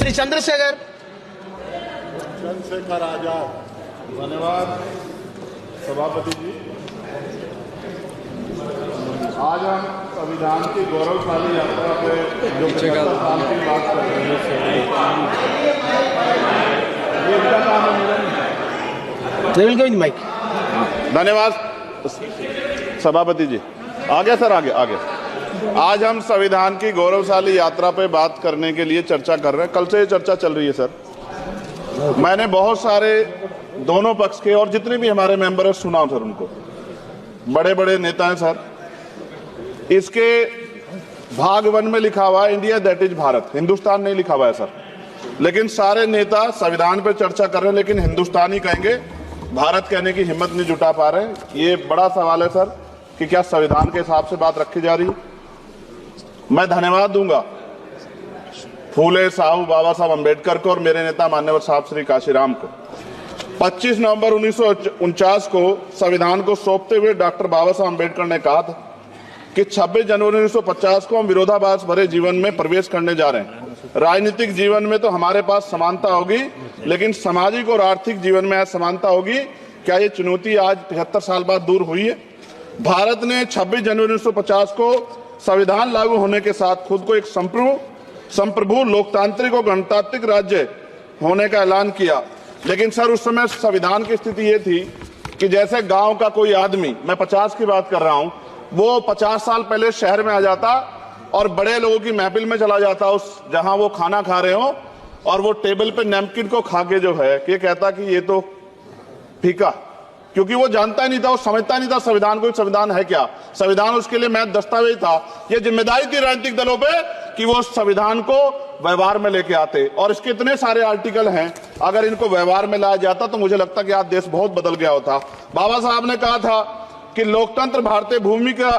श्री चंद्रशेखर आजाद। धन्यवाद सभापति जी। आज हम संविधान की गौरवशाली यात्रा पे जो 75 साल की बात कर रहे हैं, ये इनका काम है मेरा नहीं। माइक। धन्यवाद सभापति जी। आगे सर, आगे आगे। आज हम संविधान की गौरवशाली यात्रा पे बात करने के लिए चर्चा कर रहे हैं। कल से ये चर्चा चल रही है सर। मैंने बहुत सारे दोनों पक्ष के और जितने भी हमारे मेंबर हैं सुना सर, उनको बड़े बड़े नेता हैं सर। इसके भाग 1 में लिखा हुआ है India that is Bharat, Hindustan नहीं लिखा हुआ है सर। लेकिन सारे नेता संविधान पे चर्चा कर रहे हैं, लेकिन हिंदुस्तान ही कहेंगे, भारत कहने की हिम्मत नहीं जुटा पा रहे हैं। ये बड़ा सवाल है सर कि क्या संविधान के हिसाब से बात रखी जा रही है। मैं धन्यवाद दूंगा फूले साहू बाबा साहब अम्बेडकर को और मेरे नेता मान्यवर साहब श्री काशीराम को। 25 नवंबर 1949 को संविधान को सौंपते हुए डॉक्टर बाबा साहब अम्बेडकर ने कहा था कि 26 जनवरी 1950 को हम विरोधाभास भरे जीवन में प्रवेश करने जा रहे हैं। राजनीतिक जीवन में तो हमारे पास समानता होगी, लेकिन सामाजिक और आर्थिक जीवन में असमानता होगी। क्या ये चुनौती आज 75 साल बाद दूर हुई है? भारत ने 26 जनवरी 1950 को संविधान लागू होने के साथ खुद को एक संप्रभु लोकतांत्रिक और गणतांत्रिक राज्य होने का ऐलान किया। लेकिन सर उस समय संविधान की स्थिति ये थी कि जैसे गांव का कोई आदमी, मैं 50 की बात कर रहा हूं, वो 50 साल पहले शहर में आ जाता और बड़े लोगों की महफिल में चला जाता, उस जहां वो खाना खा रहे हो, और वो टेबल पे नैपकिन को खा के जो है कि कहता कि ये तो फीका, क्योंकि वो जानता ही नहीं था, वो समझता नहीं था संविधान को, संविधान है क्या। संविधान उसके लिए महज दस्तावेज था। ये जिम्मेदारी थी राजनीतिक दलों पे कि वो संविधान को व्यवहार में लेके आते। और इसके इतने सारे आर्टिकल हैं, अगर इनको व्यवहार में लाया जाता तो मुझे लगता कि आज देश बहुत बदल गया होता। बाबा साहब ने कहा था कि लोकतंत्र भारतीय भूमि का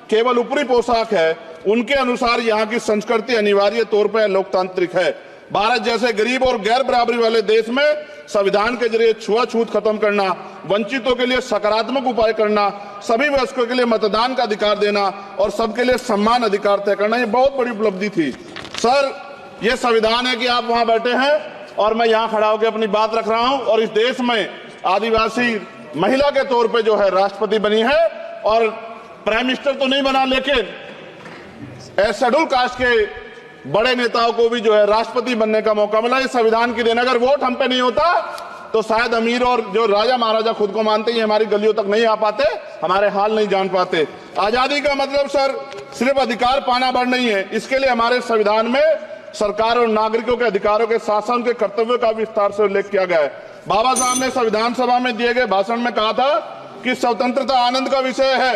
केवल ऊपरी पोशाक है, उनके अनुसार यहाँ की संस्कृति अनिवार्य तौर पर लोकतांत्रिक है। भारत जैसे गरीब और गैर बराबरी वाले देश में संविधान के जरिए छुआछूत खत्म करना, वंचितों के लिए सकारात्मक उपाय करना, सभी वयस्कों के लिए मतदान का अधिकार देना और सबके लिए सम्मान अधिकार तय करना, ये बहुत बड़ी उपलब्धि थी सर। ये संविधान है कि आप वहां बैठे हैं और मैं यहाँ खड़ा होकर अपनी बात रख रहा हूं, और इस देश में आदिवासी महिला के तौर पे जो है राष्ट्रपति बनी है, और प्राइम मिनिस्टर तो नहीं बना, लेकिन शेड्यूल कास्ट के बड़े नेताओं को भी जो है राष्ट्रपति बनने का मौका मिला। इस संविधान की देन, अगर वोट हम पे नहीं होता तो शायद अमीर और जो राजा महाराजा खुद को मानते हैं हमारी गलियों तक नहीं आ पाते, हमारे हाल नहीं जान पाते। आजादी का मतलब सर सिर्फ अधिकार पाना भर नहीं है, इसके लिए हमारे संविधान में सरकार और नागरिकों के अधिकारों के शासन के कर्तव्यों का विस्तार से उल्लेख किया गया है। बाबा साहब ने संविधान सभा में दिए गए भाषण में कहा था कि स्वतंत्रता आनंद का विषय है,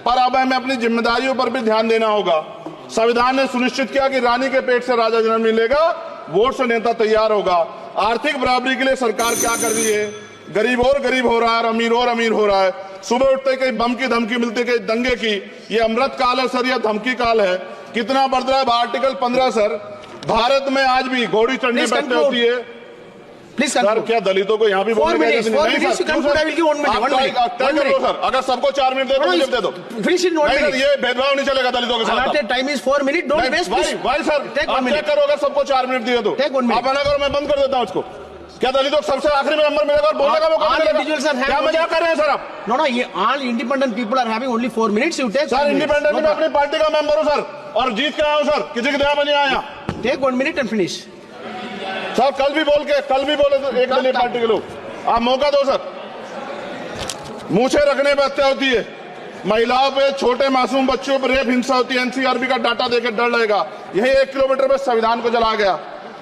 पर अब हमें अपनी जिम्मेदारियों पर भी ध्यान देना होगा। संविधान ने सुनिश्चित किया कि रानी के पेट से राजा जन्म नहीं लेगा, वोट से नेता तैयार होगा। आर्थिक बराबरी के लिए सरकार क्या कर रही है? गरीब और गरीब हो रहा है और अमीर हो रहा है। सुबह उठते कहीं बम की धमकी मिलती, कहीं दंगे की। ये अमृत काल है सर या धमकी काल है? कितना बढ़ रहा है आर्टिकल 15 सर। भारत में आज भी घोड़ी चढ़ने बैठते होती है। प्लीज सर, क्या दलितों को यहाँ भी बोलने नहीं सर, अगर सबको 4 मिनट दे दो, मुझे दे दो। ये भेदभाव नहीं चलेगा दलितों के साथ। Time is 4 minute, don't waste. भाई सर, आप चेक करो, अगर सबको 4 मिनट दिए तो आप मना करो, मैं बंद कर देता हूँ इसको। क्या दलितों को सबसे आखिरी में नंबर मिलेगा और बोलने का मौका मिलेगा? क्या मजाक कर रहे हैं सर आप? नो, ये all independent people are having only 4 minutes. You take sir, independent में अपनी पार्टी का मेंबर हूँ सर, और जीत के आया हूँ सर, किसी की दया में नहीं आया। Take 1 minute and finish. Sir कल भी बोले तो एक दलीय पार्टी के लोग, आप मौका दो सर। मूछे रखने पर हत्या होती है, महिलाओं पे, छोटे मासूम बच्चों पर रेप हिंसा होती है। एनसीआरबी का डाटा देकर डर लगेगा। यही 1 किलोमीटर में संविधान को जला गया,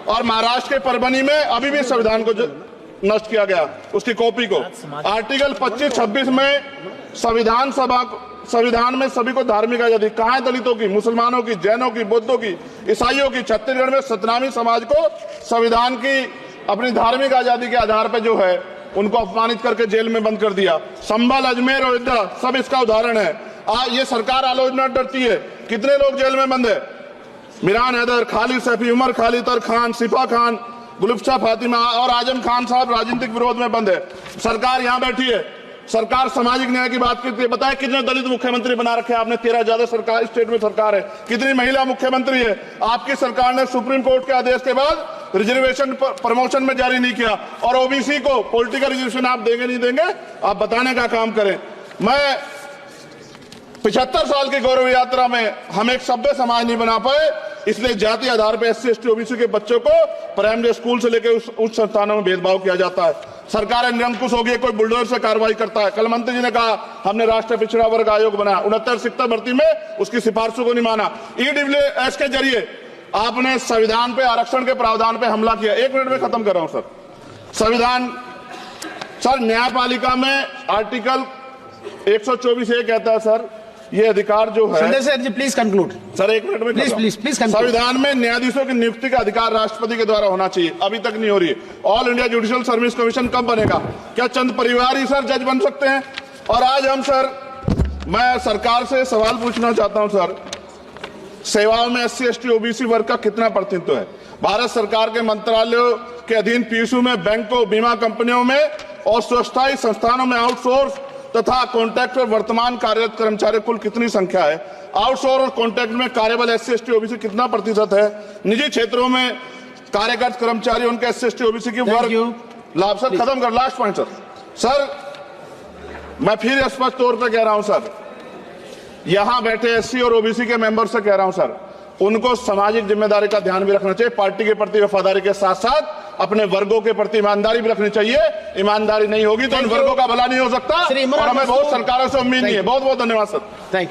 और महाराष्ट्र के परभनी में अभी भी संविधान को नष्ट किया गया, उसकी कॉपी को। आर्टिकल 25-26 में संविधान में सभी को धार्मिक आजादी। कहाँ है दलितों की, मुसलमानों की, जैनों की, बौद्धों की, ईसाइयों की? छत्तीसगढ़ में सतनामी समाज को संविधान की अपनी धार्मिक आजादी के आधार पर जो है उनको अपमानित करके जेल में बंद कर दिया। संभल, अजमेर, अयोध्या सब इसका उदाहरण है। ये सरकार आलोचना डरती है। कितने लोग जेल में बंद है? मिरान हैदर, खालिद सैफी, उमर खालिद खान, सिफा खान, गुलफ्शा फातिमा और आजम खान साहब राजनीतिक विरोध में बंद है। सरकार यहाँ बैठी है, सरकार सामाजिक न्याय की बात करती है। बताए कितने दलित मुख्यमंत्री बना रखे हैं आपने? 13 ज्यादा सरकार स्टेट में सरकार है। कितनी महिला मुख्यमंत्री है? आपकी सरकार ने सुप्रीम कोर्ट के आदेश के बाद रिजर्वेशन प्रमोशन में जारी नहीं किया, और ओबीसी को पॉलिटिकल रिजर्वेशन आप देंगे नहीं देंगे, आप बताने का काम करें। मैं 75 साल की गौरव यात्रा में हम एक सभ्य समाज नहीं बना पाए, इसलिए जाति आधार पर SC ST OBC के बच्चों को प्राइमरी स्कूल से लेकर उच्च संस्थानों में भेदभाव किया जाता है। सरकार निरंकुश हो गई, कोई बुलडोजर से कार्रवाई करता है। कल मंत्री जी ने कहा हमने राष्ट्रीय पिछड़ा वर्ग आयोग बनाया, 69 शिक्षक भर्ती में उसकी सिफारिशों को नहीं माना। EWS के जरिए आपने संविधान पे आरक्षण के प्रावधान पे हमला किया। 1 मिनट में खत्म कर रहा हूं सर। संविधान सर, न्यायपालिका में आर्टिकल 124 ये कहता है सर, ये अधिकार जो है, Sanjay sir ji please conclude sir 1 minute में प्लीज संविधान में न्यायाधीशों की नियुक्ति का अधिकार राष्ट्रपति के द्वारा होना चाहिए, अभी तक नहीं हो रही है। All India judicial service commission कब बनेगा? क्या चंद परिवार ही सर जज बन सकते हैं? और आज हम सर, मैं सरकार से सवाल पूछना चाहता हूं सर, सेवाओं में SC ST OBC वर्ग का कितना प्रतिनिधित्व है? भारत सरकार के मंत्रालयों के अधीन PSU में, बैंकों, बीमा कंपनियों में और स्वस्थायी संस्थानों में आउटसोर्स तथा कॉन्ट्रैक्ट पर वर्तमान कार्यरत कर्मचारी कुल कितनी संख्या है? आउटसोर्स और कॉन्ट्रैक्ट में कार्यबल SC ST OBC कितना प्रतिशत है? निजी क्षेत्रों में कार्यरत कर्मचारी, उनके SC ST OBC की वर्ग लाभ। सर खत्म कर, लास्ट पॉइंट सर, मैं फिर स्पष्ट तौर पर कह रहा हूं सर, यहां बैठे SC और OBC के मेंबर से कह रहा हूं सर, उनको सामाजिक जिम्मेदारी का ध्यान भी रखना चाहिए। पार्टी के प्रति वफादारी के साथ साथ अपने वर्गों के प्रति ईमानदारी भी रखनी चाहिए। ईमानदारी नहीं होगी तो उन वर्गों का भला नहीं हो सकता, और हमें बहुत सरकारों से उम्मीद नहीं है। बहुत बहुत धन्यवाद सर। Thank you.